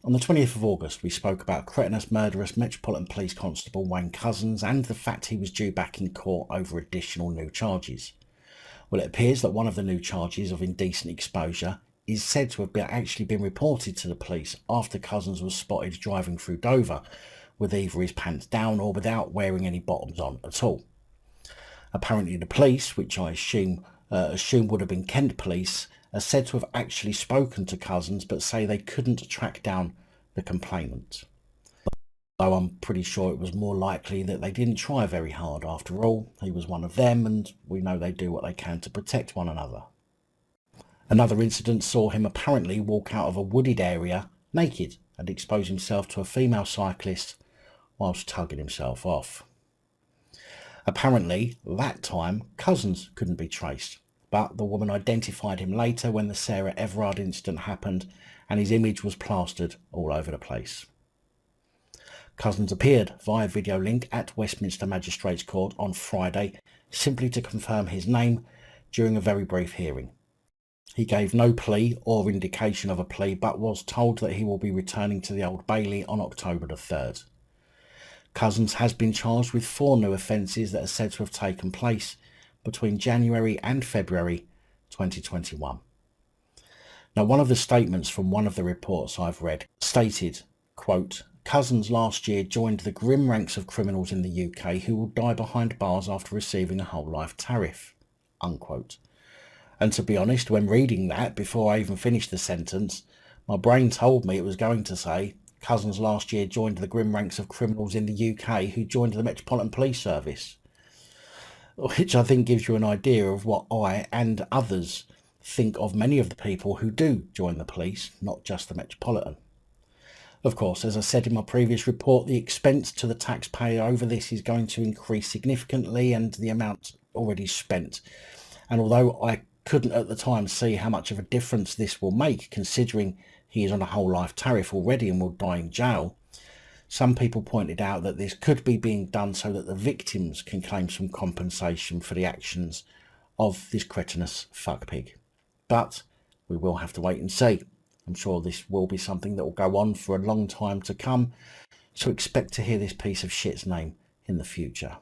On the 20th of August, we spoke about cretinous, murderous Metropolitan Police Constable Wayne Couzens and the fact he was due back in court over additional new charges. Well, it appears that one of the new charges of indecent exposure is said to have actually been reported to the police after Couzens was spotted driving through Dover with either his pants down or without wearing any bottoms on at all. Apparently the police, which I assume would have been Kent police, are said to have actually spoken to Couzens but say they couldn't track down the complainant. Though I'm pretty sure it was more likely that they didn't try very hard. After all, he was one of them and we know they do what they can to protect one another. Another incident saw him apparently walk out of a wooded area naked and expose himself to a female cyclist whilst tugging himself off. Apparently, that time, Couzens couldn't be traced, but the woman identified him later when the Sarah Everard incident happened and his image was plastered all over the place. Couzens appeared via video link at Westminster Magistrates Court on Friday simply to confirm his name during a very brief hearing. He gave no plea or indication of a plea but was told that he will be returning to the Old Bailey on October the 3rd. Couzens has been charged with 4 new offences that are said to have taken place between January and February 2021. Now, one of the statements from one of the reports I've read stated, quote, Couzens last year joined the grim ranks of criminals in the UK who will die behind bars after receiving a whole life tariff, unquote. And to be honest, when reading that, before I even finished the sentence, my brain told me it was going to say, Couzens last year joined the grim ranks of criminals in the UK who joined the Metropolitan Police Service. Which I think gives you an idea of what I and others think of many of the people who do join the police, not just the Metropolitan. Of course, as I said in my previous report, the expense to the taxpayer over this is going to increase significantly and the amount already spent. And although I couldn't at the time see how much of a difference this will make, considering he is on a whole life tariff already and will die in jail, some people pointed out that this could be being done so that the victims can claim some compensation for the actions of this cretinous fuckpig. But we will have to wait and see. I'm sure this will be something that will go on for a long time to come, so expect to hear this piece of shit's name in the future.